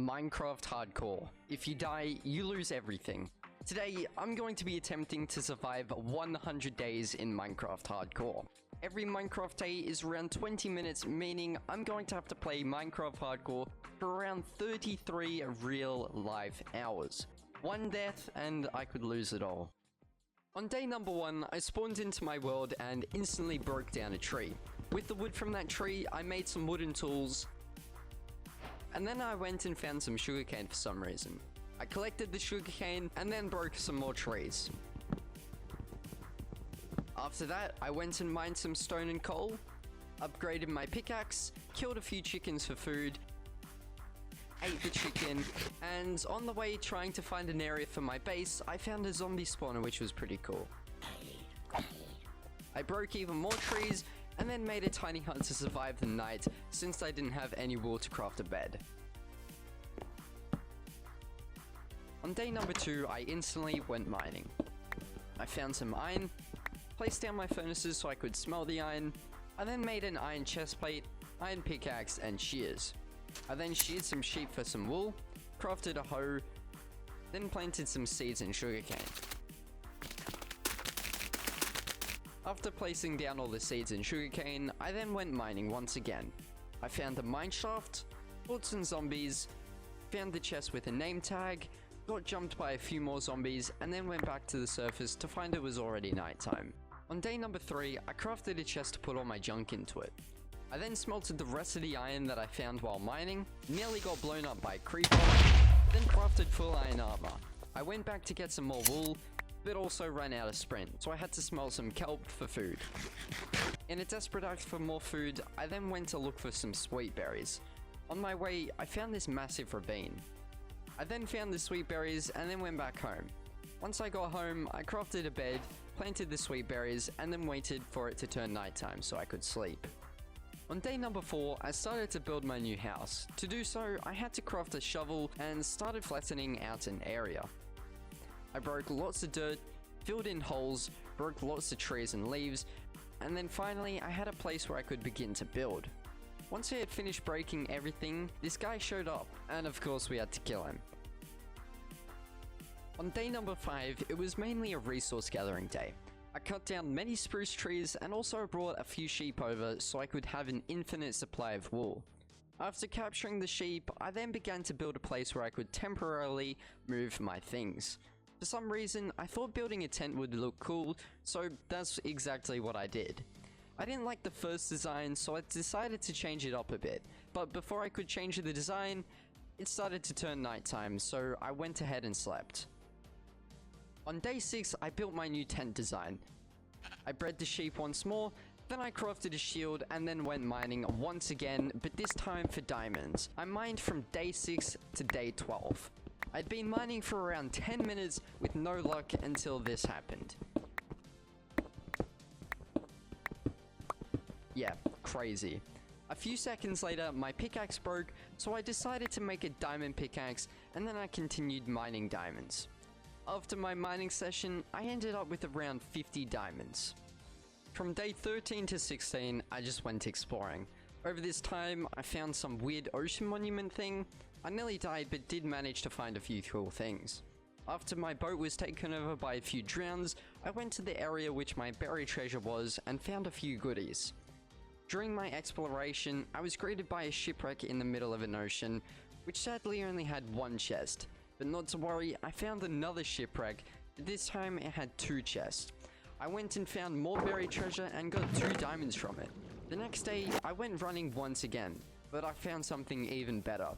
Minecraft Hardcore. If you die, you lose everything. Today, I'm going to be attempting to survive 100 days in Minecraft Hardcore. Every Minecraft day is around 20 minutes, meaning I'm going to have to play Minecraft Hardcore for around 33 real life hours. One death and I could lose it all. On day number 1, I spawned into my world and instantly broke down a tree. With the wood from that tree, I made some wooden tools, and then I went and found some sugarcane for some reason. I collected the sugarcane and then broke some more trees. After that, I went and mined some stone and coal, upgraded my pickaxe, killed a few chickens for food, ate the chicken, and on the way trying to find an area for my base, I found a zombie spawner, which was pretty cool. I broke even more trees and then made a tiny hut to survive the night since I didn't have any wool to craft a bed. On day number 2, I instantly went mining. I found some iron, placed down my furnaces so I could smelt the iron. I then made an iron chestplate, iron pickaxe, and shears. I then sheared some sheep for some wool, crafted a hoe, then planted some seeds and sugarcane. After placing down all the seeds and sugarcane, I then went mining once again. I found a mine shaft, fought some zombies, found the chest with a name tag, got jumped by a few more zombies, and then went back to the surface to find it was already nighttime. On day number 3, I crafted a chest to put all my junk into it. I then smelted the rest of the iron that I found while mining, nearly got blown up by a creeper, then crafted full iron armor. I went back to get some more wool, but also ran out of sprint, so I had to smelt some kelp for food. In a desperate act for more food, I then went to look for some sweet berries. On my way, I found this massive ravine. I then found the sweet berries and then went back home. Once I got home, I crafted a bed, planted the sweet berries, and then waited for it to turn nighttime so I could sleep. On day number 4, I started to build my new house. To do so, I had to craft a shovel and started flattening out an area. I broke lots of dirt, filled in holes, broke lots of trees and leaves, and then finally I had a place where I could begin to build. Once I had finished breaking everything, this guy showed up, and of course we had to kill him. On day number 5, it was mainly a resource gathering day. I cut down many spruce trees and also brought a few sheep over so I could have an infinite supply of wool. After capturing the sheep, I then began to build a place where I could temporarily move my things. For some reason, I thought building a tent would look cool, so that's exactly what I did. I didn't like the first design, so I decided to change it up a bit, but before I could change the design, it started to turn nighttime, so I went ahead and slept. On day 6, I built my new tent design. I bred the sheep once more, then I crafted a shield and then went mining once again, but this time for diamonds. I mined from day 6 to day 12. I'd been mining for around 10 minutes with no luck until this happened. Yeah, crazy. A few seconds later, my pickaxe broke, so I decided to make a diamond pickaxe, and then I continued mining diamonds. After my mining session, I ended up with around 50 diamonds. From day 13 to 16, I just went exploring. Over this time, I found some weird ocean monument thing. I nearly died, but did manage to find a few cool things. After my boat was taken over by a few drowns, I went to the area which my buried treasure was and found a few goodies. During my exploration, I was greeted by a shipwreck in the middle of an ocean, which sadly only had one chest. But not to worry, I found another shipwreck, but this time it had 2 chests. I went and found more buried treasure and got 2 diamonds from it. The next day, I went running once again, but I found something even better.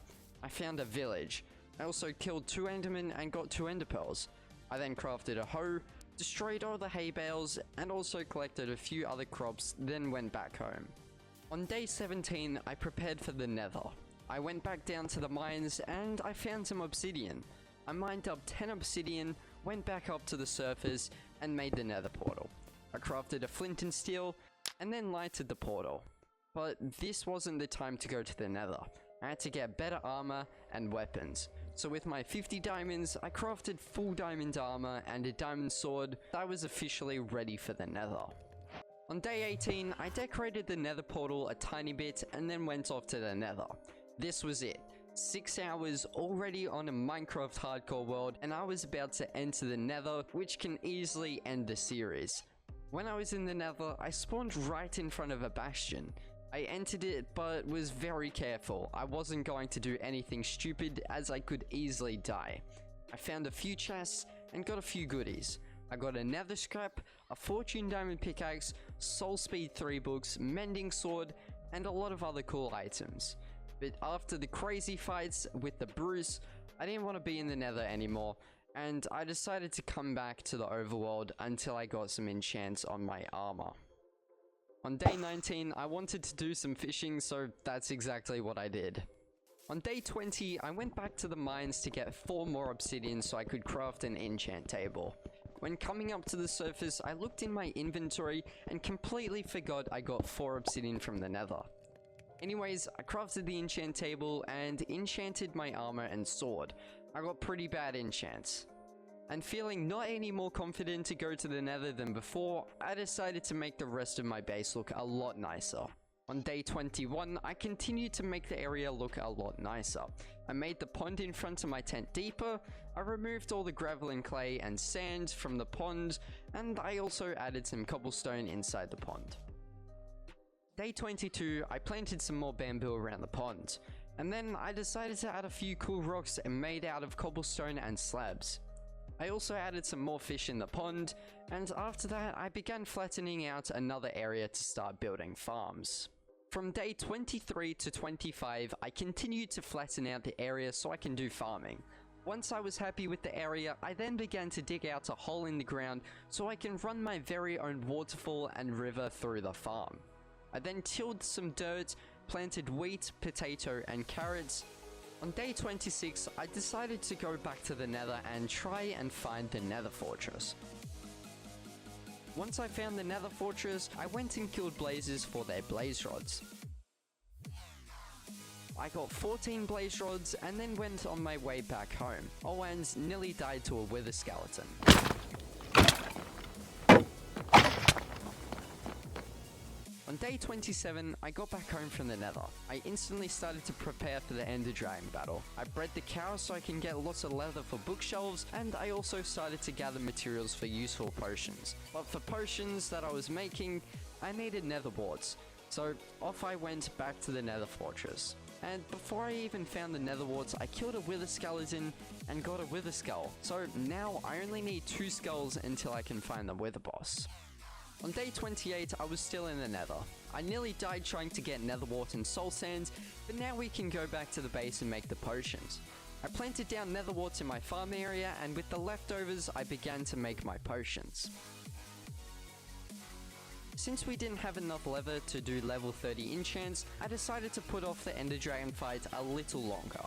I found a village. I also killed 2 endermen and got 2 ender pearls. I then crafted a hoe, destroyed all the hay bales, and also collected a few other crops, then went back home. On day 17, I prepared for the nether. I went back down to the mines and I found some obsidian. I mined up 10 obsidian, went back up to the surface, and made the nether portal. I crafted a flint and steel, and then lighted the portal. But this wasn't the time to go to the nether. I had to get better armor and weapons. So with my 50 diamonds, I crafted full diamond armor and a diamond sword. I was officially ready for the nether. On day 18, I decorated the nether portal a tiny bit and then went off to the nether. This was it. 6 hours already on a Minecraft hardcore world, and I was about to enter the Nether, which can easily end the series. When I was in the Nether, I spawned right in front of a bastion. I entered it, but was very careful. I wasn't going to do anything stupid, as I could easily die. I found a few chests and got a few goodies. I got a nether scrap, a fortune diamond pickaxe, soul speed 3 books, mending sword, and a lot of other cool items. But after the crazy fights with the Bruce, I didn't want to be in the Nether anymore, and I decided to come back to the overworld until I got some enchants on my armor. On day 19, I wanted to do some fishing, so that's exactly what I did. On day 20, I went back to the mines to get 4 more obsidian so I could craft an enchant table. When coming up to the surface, I looked in my inventory and completely forgot I got 4 obsidian from the Nether. Anyways, I crafted the enchant table and enchanted my armor and sword. I got pretty bad enchants. And feeling not any more confident to go to the Nether than before, I decided to make the rest of my base look a lot nicer. On day 21, I continued to make the area look a lot nicer. I made the pond in front of my tent deeper, I removed all the gravel and clay and sand from the pond, and I also added some cobblestone inside the pond. Day 22, I planted some more bamboo around the pond, and then I decided to add a few cool rocks made out of cobblestone and slabs. I also added some more fish in the pond, and after that I began flattening out another area to start building farms. From day 23 to 25, I continued to flatten out the area so I can do farming. Once I was happy with the area, I then began to dig out a hole in the ground so I can run my very own waterfall and river through the farm. I then tilled some dirt, planted wheat, potato, and carrots. On day 26, I decided to go back to the Nether and try and find the Nether Fortress. Once I found the Nether Fortress, I went and killed blazes for their blaze rods. I got 14 blaze rods and then went on my way back home. Oh, and nearly died to a wither skeleton. On day 27, I got back home from the Nether. I instantly started to prepare for the Ender Dragon battle. I bred the cows so I can get lots of leather for bookshelves, and I also started to gather materials for useful potions. But for potions that I was making, I needed nether warts. So off I went back to the Nether Fortress. And before I even found the nether warts, I killed a wither skeleton and got a wither skull. So now I only need 2 skulls until I can find the wither boss. On day 28, I was still in the Nether. I nearly died trying to get nether wart and soul sands, but now we can go back to the base and make the potions. I planted down nether warts in my farm area, and with the leftovers, I began to make my potions. Since we didn't have enough leather to do level 30 enchants, I decided to put off the Ender Dragon fight a little longer.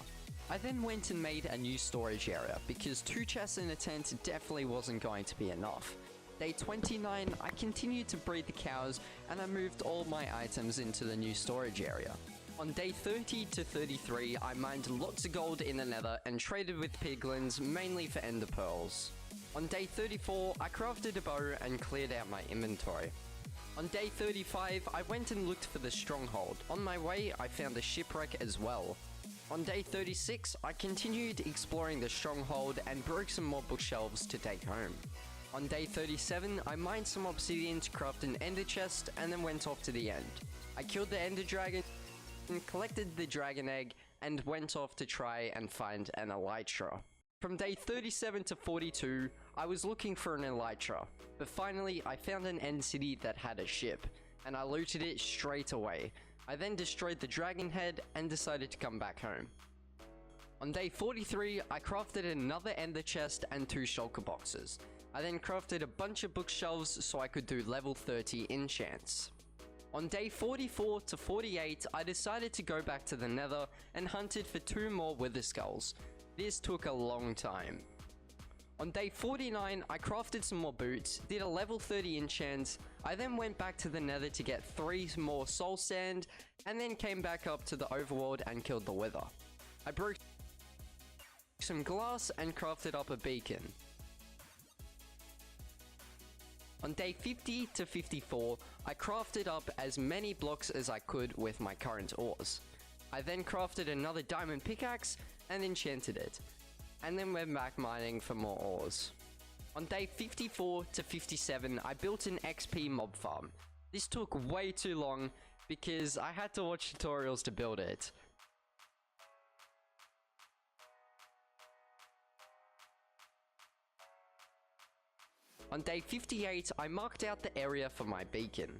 I then went and made a new storage area, because 2 chests in a tent definitely wasn't going to be enough. Day 29, I continued to breed the cows and I moved all my items into the new storage area. On day 30 to 33, I mined lots of gold in the Nether and traded with piglins, mainly for ender pearls. On day 34, I crafted a bow and cleared out my inventory. On day 35, I went and looked for the stronghold. On my way, I found a shipwreck as well. On day 36, I continued exploring the stronghold and broke some more bookshelves to take home. On day 37, I mined some obsidian to craft an ender chest and then went off to the end. I killed the ender dragon, collected the dragon egg, and went off to try and find an elytra. From day 37 to 42, I was looking for an elytra, but finally I found an end city that had a ship, and I looted it straight away. I then destroyed the dragon head and decided to come back home. On day 43, I crafted another ender chest and 2 shulker boxes. I then crafted a bunch of bookshelves so I could do level 30 enchants. On day 44 to 48, I decided to go back to the Nether and hunted for 2 more wither skulls. This took a long time. On day 49, I crafted some more boots, did a level 30 enchant. I then went back to the Nether to get 3 more soul sand, and then came back up to the overworld and killed the wither. I broke some glass and crafted up a beacon. On day 50 to 54, I crafted up as many blocks as I could with my current ores. I then crafted another diamond pickaxe and enchanted it, and then went back mining for more ores. On day 54 to 57, I built an XP mob farm. This took way too long because I had to watch tutorials to build it. On day 58, I marked out the area for my beacon.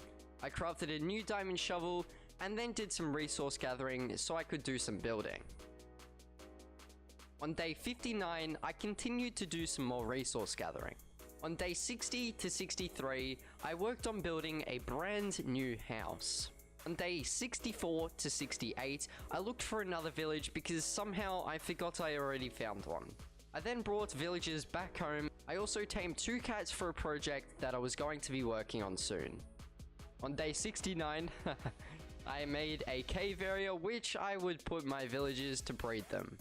I crafted a new diamond shovel and then did some resource gathering so I could do some building. On day 59, I continued to do some more resource gathering. On day 60 to 63, I worked on building a brand new house. On day 64 to 68, I looked for another village because somehow I forgot I already found one. I then brought villagers back home. I also tamed 2 cats for a project that I was going to be working on soon. On day 69, I made a cave area which I would put my villagers to breed them.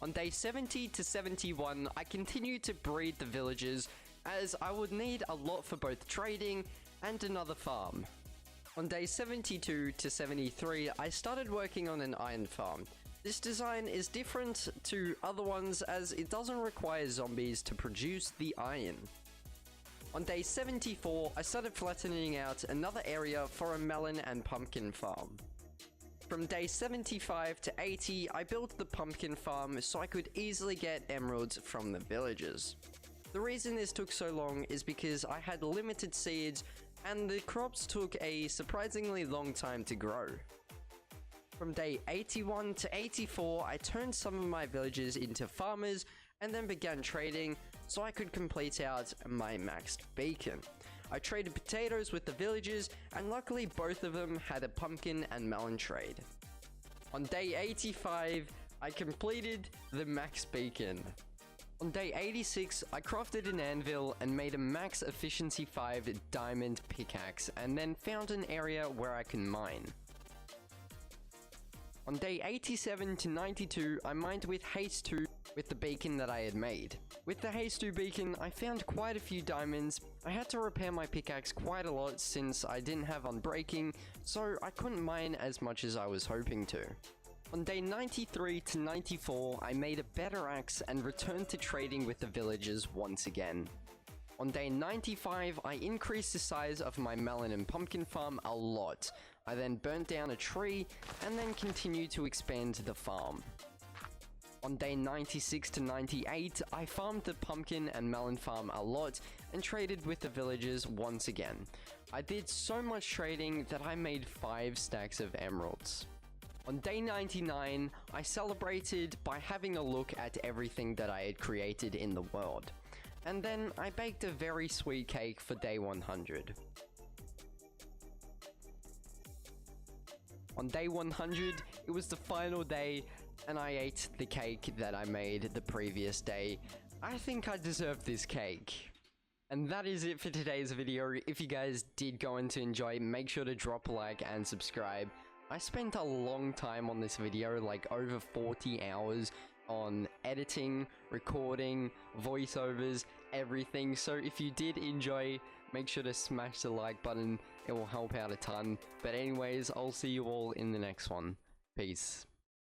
On day 70 to 71, I continued to breed the villagers as I would need a lot for both trading and another farm. On day 72 to 73, I started working on an iron farm. This design is different to other ones as it doesn't require zombies to produce the iron. On day 74, I started flattening out another area for a melon and pumpkin farm. From day 75 to 80, I built the pumpkin farm so I could easily get emeralds from the villagers. The reason this took so long is because I had limited seeds and the crops took a surprisingly long time to grow. From day 81 to 84, I turned some of my villagers into farmers and then began trading so I could complete out my maxed beacon. I traded potatoes with the villagers and luckily both of them had a pumpkin and melon trade. On day 85, I completed the max beacon. On day 86, I crafted an anvil and made a max efficiency 5 diamond pickaxe and then found an area where I can mine. On day 87 to 92, I mined with Haste 2 with the beacon that I had made. With the Haste 2 beacon, I found quite a few diamonds. I had to repair my pickaxe quite a lot since I didn't have unbreaking, so I couldn't mine as much as I was hoping to. On day 93 to 94, I made a better axe and returned to trading with the villagers once again. On day 95, I increased the size of my melon and pumpkin farm a lot. I then burnt down a tree and then continued to expand the farm. On day 96 to 98, I farmed the pumpkin and melon farm a lot and traded with the villagers once again. I did so much trading that I made 5 stacks of emeralds. On day 99, I celebrated by having a look at everything that I had created in the world. And then I baked a very sweet cake for day 100. On day 100, it was the final day, and I ate the cake that I made the previous day. I think I deserved this cake. And that is it for today's video. If you guys did go on to enjoy, make sure to drop a like and subscribe. I spent a long time on this video, like over 40 hours on editing, recording, voiceovers, everything. So if you did enjoy, make sure to smash the like button. It will help out a ton. But anyways, I'll see you all in the next one. Peace.